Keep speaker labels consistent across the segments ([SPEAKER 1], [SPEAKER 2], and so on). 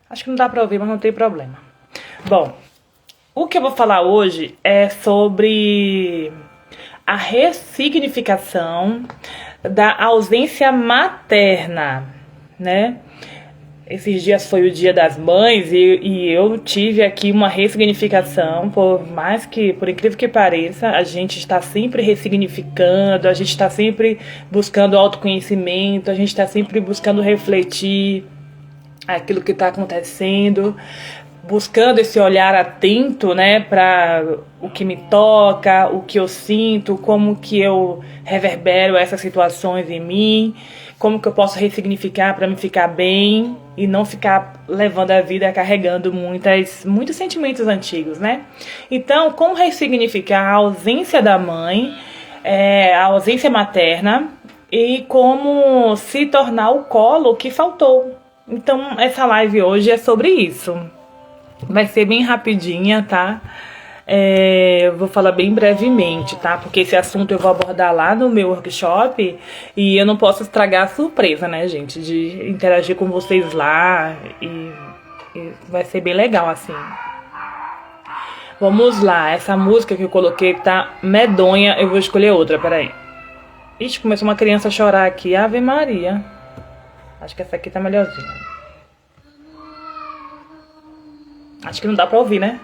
[SPEAKER 1] Acho que não dá pra ouvir, mas não tem problema. Bom, o que eu vou falar hoje é sobre a ressignificação da ausência materna, né? Esses dias foi o Dia das Mães e eu tive aqui uma ressignificação, por mais que, por incrível que pareça, a gente está sempre ressignificando, a gente está sempre buscando autoconhecimento, a gente está sempre buscando refletir aquilo que está acontecendo, buscando esse olhar atento, né, para o que me toca, o que eu sinto, como que eu reverbero essas situações em mim, como que eu posso ressignificar para me ficar bem e não ficar levando a vida carregando muitos sentimentos antigos, né? Então, como ressignificar a ausência da mãe, a ausência materna e como se tornar o colo que faltou. Então, essa live hoje é sobre isso. Vai ser bem rapidinha, tá? Eu vou falar bem brevemente, tá? Porque esse assunto eu vou abordar lá no meu workshop e eu não posso estragar a surpresa, né, gente? De interagir com vocês lá e vai ser bem legal, assim. Vamos lá, essa música que eu coloquei tá medonha, eu vou escolher outra, peraí. Ixi, começou uma criança a chorar aqui, Ave Maria. Acho que essa aqui tá melhorzinha. Acho que não dá pra ouvir, né?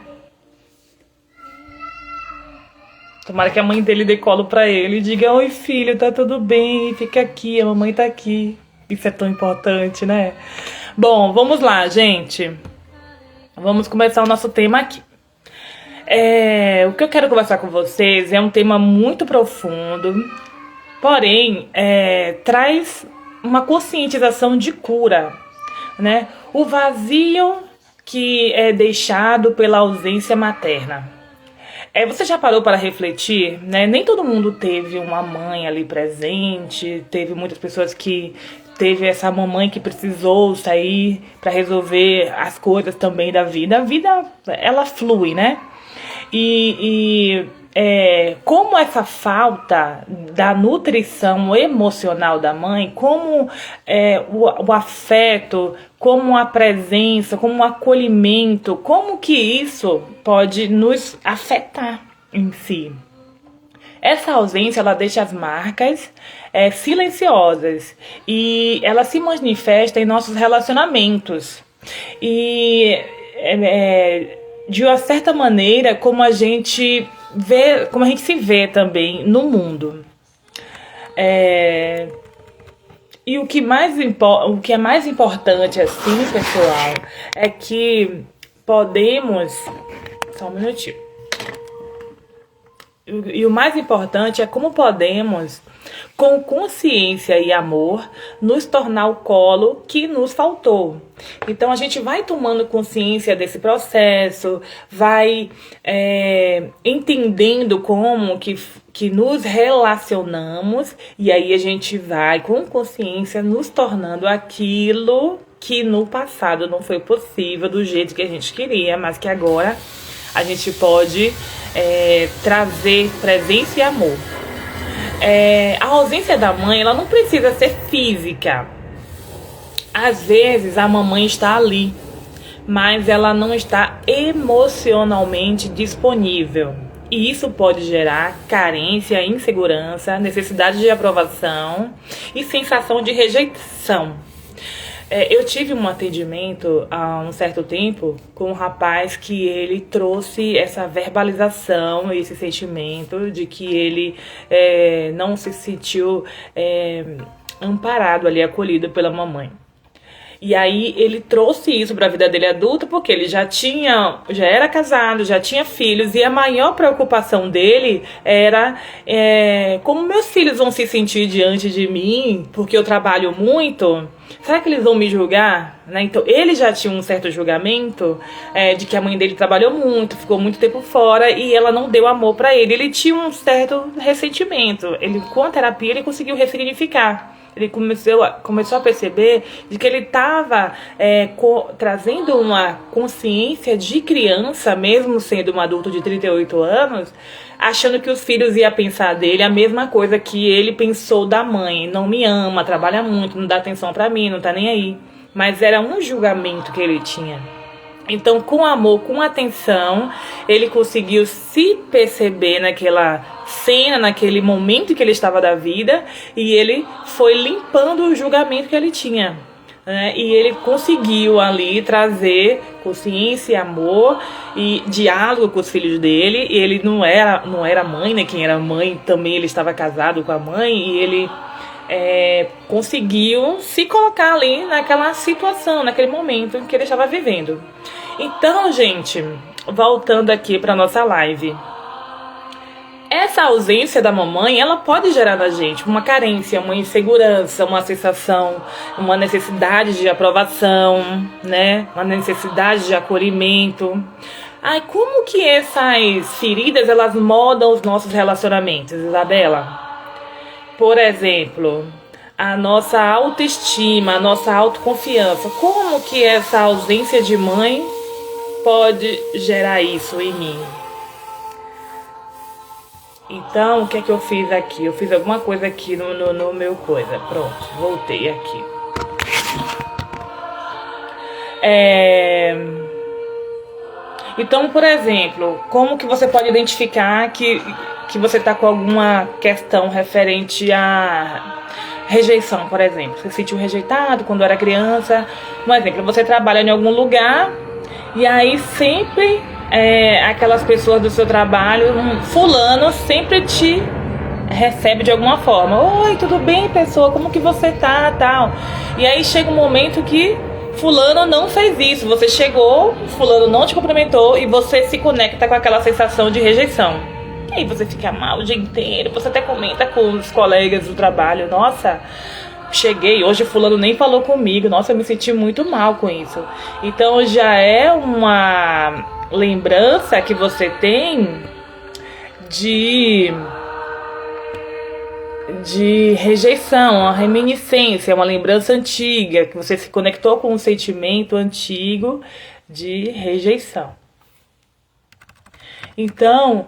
[SPEAKER 1] Tomara que a mãe dele dê colo pra ele e diga: oi, filho, tá tudo bem, fica aqui, a mamãe tá aqui. Isso é tão importante, né? Bom, vamos lá, gente. Vamos começar o nosso tema aqui. O que eu quero conversar com vocês é um tema muito profundo, porém, traz uma conscientização de cura, né? O vazio que é deixado pela ausência materna. Você já parou para refletir, né? Nem todo mundo teve uma mãe ali presente, teve muitas pessoas que teve essa mamãe que precisou sair para resolver as coisas também da vida. A vida, ela flui, né? Como essa falta da nutrição emocional da mãe, como o afeto, como a presença, como o acolhimento, como que isso pode nos afetar em si. Essa ausência, ela deixa as marcas silenciosas e ela se manifesta em nossos relacionamentos. E de uma certa maneira, como a gente se vê também no mundo. E o que é mais importante, assim, pessoal, é que podemos... Só um minutinho. E o mais importante é como podemos, com consciência e amor, nos tornar o colo que nos faltou. Então a gente vai tomando consciência desse processo, vai entendendo como que nos relacionamos, e aí a gente vai com consciência nos tornando aquilo que no passado não foi possível do jeito que a gente queria, mas que agora a gente pode trazer presença e amor. A ausência da mãe, ela não precisa ser física. Às vezes a mamãe está ali, mas ela não está emocionalmente disponível. E isso pode gerar carência, insegurança, necessidade de aprovação e sensação de rejeição. Eu tive um atendimento há um certo tempo com um rapaz que ele trouxe essa verbalização, esse sentimento de que ele não se sentiu amparado ali, acolhido pela mamãe. E aí ele trouxe isso para a vida dele adulta porque ele já era casado, já tinha filhos, e a maior preocupação dele era como meus filhos vão se sentir diante de mim, porque eu trabalho muito. Será que eles vão me julgar? Né? Então ele já tinha um certo julgamento de que a mãe dele trabalhou muito, ficou muito tempo fora e ela não deu amor para ele. Ele tinha um certo ressentimento. Com a terapia ele conseguiu ressignificar. Ele começou a perceber de que ele estava trazendo uma consciência de criança, mesmo sendo um adulto de 38 anos, achando que os filhos iam pensar dele a mesma coisa que ele pensou da mãe. Não me ama, trabalha muito, não dá atenção pra mim, não tá nem aí. mas era um julgamento que ele tinha. Então, com amor, com atenção, ele conseguiu se perceber naquela cena, naquele momento que ele estava da vida, e ele foi limpando o julgamento que ele tinha, né? E ele conseguiu ali trazer consciência, amor e diálogo com os filhos dele. E ele não era mãe, né? Quem era mãe também, ele estava casado com a mãe, e ele conseguiu se colocar ali naquela situação, naquele momento que ele estava vivendo. Então, gente, voltando aqui para nossa live, essa ausência da mamãe, ela pode gerar na gente uma carência, uma insegurança, uma sensação, uma necessidade de aprovação, né? Uma necessidade de acolhimento. Ai, como que essas feridas, elas moldam os nossos relacionamentos, Isabela? Por exemplo, a nossa autoestima, a nossa autoconfiança. Como que essa ausência de mãe pode gerar isso em mim? Então, o que é que eu fiz aqui? Eu fiz alguma coisa aqui no meu coisa. Pronto, voltei aqui. Então, por exemplo, como que você pode identificar que você está com alguma questão referente à rejeição, por exemplo? Você se sentiu rejeitado quando era criança. Um exemplo, você trabalha em algum lugar e aí sempre aquelas pessoas do seu trabalho, fulano sempre te recebe de alguma forma. Oi, tudo bem, pessoa? Como que você tá? Tal. E aí chega um momento que fulano não fez isso. Você chegou, fulano não te cumprimentou e você se conecta com aquela sensação de rejeição. E aí você fica mal o dia inteiro. Você até comenta com os colegas do trabalho. Nossa, cheguei, hoje fulano nem falou comigo. Nossa, eu me senti muito mal com isso. Então já é uma lembrança que você tem de rejeição, uma reminiscência, uma lembrança antiga, que você se conectou com um sentimento antigo de rejeição. Então,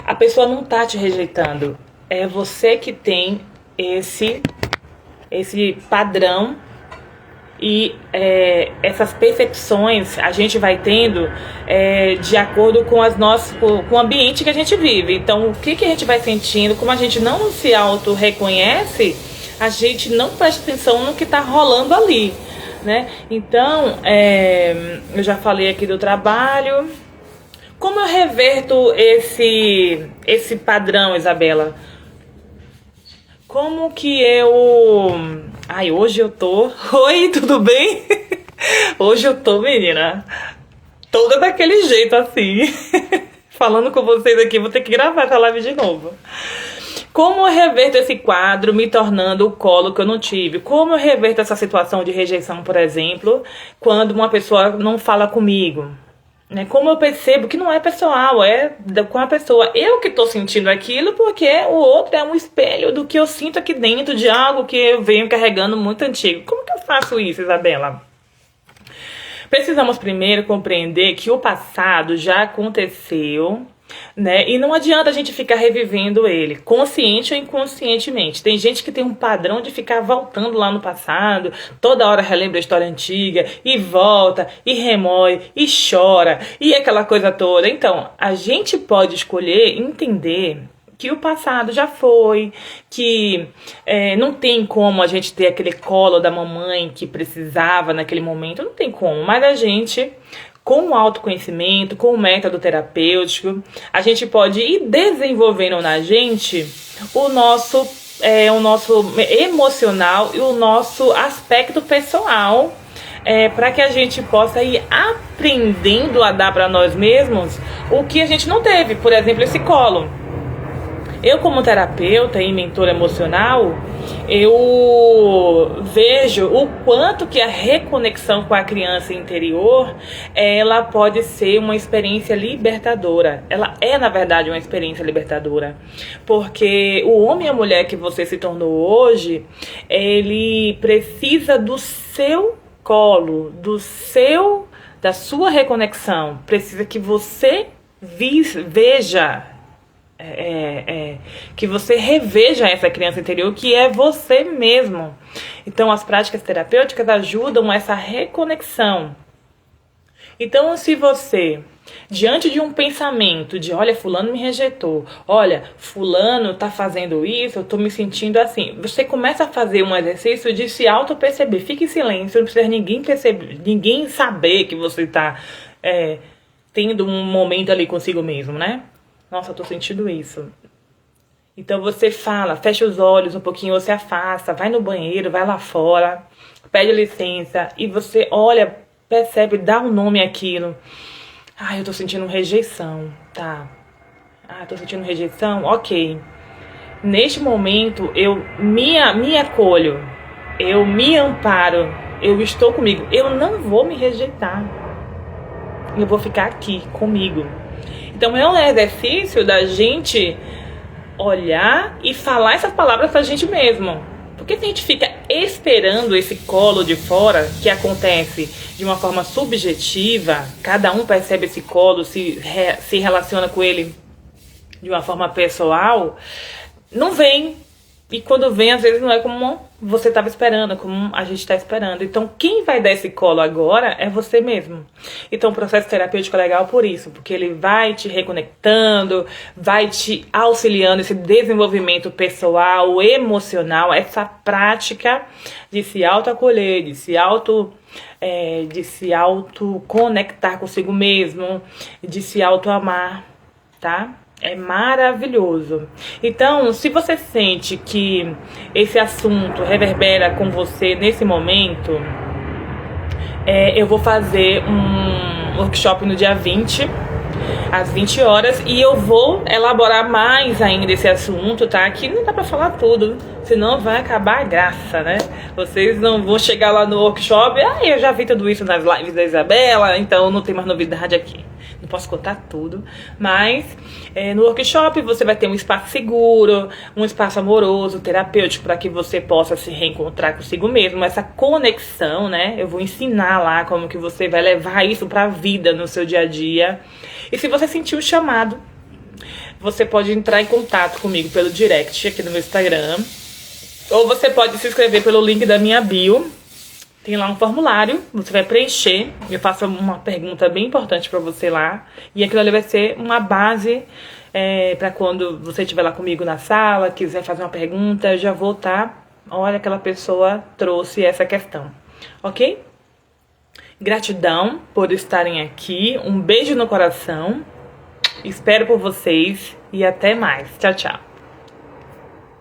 [SPEAKER 1] a pessoa não tá te rejeitando, é você que tem esse padrão. E essas percepções a gente vai tendo de acordo com com o ambiente que a gente vive. Então, o que a gente vai sentindo, como a gente não se auto-reconhece, a gente não presta atenção no que está rolando ali, né? Então, eu já falei aqui do trabalho. Como eu reverto esse padrão, Isabela? Como que eu... Ai, hoje eu tô... Oi, tudo bem? Hoje eu tô, menina, toda daquele jeito assim. Falando com vocês aqui, vou ter que gravar essa live de novo. Como eu reverto esse quadro me tornando o colo que eu não tive? Como eu reverto essa situação de rejeição, por exemplo, quando uma pessoa não fala comigo? Como eu percebo que não é pessoal, é com a pessoa. Eu que tô sentindo aquilo porque o outro é um espelho do que eu sinto aqui dentro, de algo que eu venho carregando muito antigo. Como que eu faço isso, Isabela? Precisamos primeiro compreender que o passado já aconteceu, né? E não adianta a gente ficar revivendo ele, consciente ou inconscientemente. Tem gente que tem um padrão de ficar voltando lá no passado, toda hora relembra a história antiga, e volta, e remói, e chora, e aquela coisa toda. Então, a gente pode escolher entender que o passado já foi, que não tem como a gente ter aquele colo da mamãe que precisava naquele momento, não tem como, mas a gente... Com o autoconhecimento, com o método terapêutico, a gente pode ir desenvolvendo na gente o nosso emocional e o nosso aspecto pessoal, para que a gente possa ir aprendendo a dar para nós mesmos o que a gente não teve. Por exemplo, esse colo. Eu, como terapeuta e mentora emocional, eu vejo o quanto que a reconexão com a criança interior, ela pode ser uma experiência libertadora. Ela é, na verdade, uma experiência libertadora. Porque o homem e a mulher que você se tornou hoje, ele precisa do seu colo, da sua reconexão. Precisa que você veja Que você reveja essa criança interior que é você mesmo. Então as práticas terapêuticas ajudam essa reconexão. Então se você, diante de um pensamento de olha, fulano me rejeitou, olha, fulano tá fazendo isso, eu tô me sentindo assim, você começa a fazer um exercício de se auto-perceber. Fique em silêncio, não precisa ninguém perceber, ninguém saber que você tá tendo um momento ali consigo mesmo, né? Nossa, eu tô sentindo isso. Então você fala, fecha os olhos um pouquinho, você afasta, vai no banheiro, vai lá fora, pede licença e você olha, percebe, dá um nome àquilo. Ah, eu tô sentindo rejeição, tá? Ah, tô sentindo rejeição, ok. Neste momento eu me acolho, eu me amparo, eu estou comigo. Eu não vou me rejeitar, eu vou ficar aqui comigo. Então é um exercício da gente olhar e falar essas palavras pra gente mesmo. Porque se a gente fica esperando esse colo de fora, que acontece de uma forma subjetiva, cada um percebe esse colo, se relaciona com ele de uma forma pessoal, não vem. E quando vem, às vezes não é como você estava esperando, como a gente está esperando. Então, quem vai dar esse colo agora é você mesmo. Então, o processo terapêutico é legal por isso, porque ele vai te reconectando, vai te auxiliando esse desenvolvimento pessoal, emocional, essa prática de se autoacolher, de se autoconectar consigo mesmo, de se autoamar, tá? É maravilhoso. Então, se você sente que esse assunto reverbera com você nesse momento, eu vou fazer um workshop no dia 20, às 20 horas, e eu vou elaborar mais ainda esse assunto, tá? Aqui não dá pra falar tudo, senão vai acabar a graça, né? Vocês não vão chegar lá no workshop, eu já vi tudo isso nas lives da Isabela, então não tem mais novidade aqui. Não posso contar tudo, mas no workshop você vai ter um espaço seguro, um espaço amoroso, terapêutico, para que você possa se reencontrar consigo mesmo, essa conexão, né? Eu vou ensinar lá como que você vai levar isso pra vida no seu dia a dia. E se você sentir um chamado, você pode entrar em contato comigo pelo direct aqui no meu Instagram, ou você pode se inscrever pelo link da minha bio. Tem lá um formulário, você vai preencher, eu faço uma pergunta bem importante pra você lá, e aquilo ali vai ser uma base pra quando você estiver lá comigo na sala, quiser fazer uma pergunta, eu já vou olha, aquela pessoa trouxe essa questão, ok? Gratidão por estarem aqui, um beijo no coração, espero por vocês e até mais, tchau, tchau.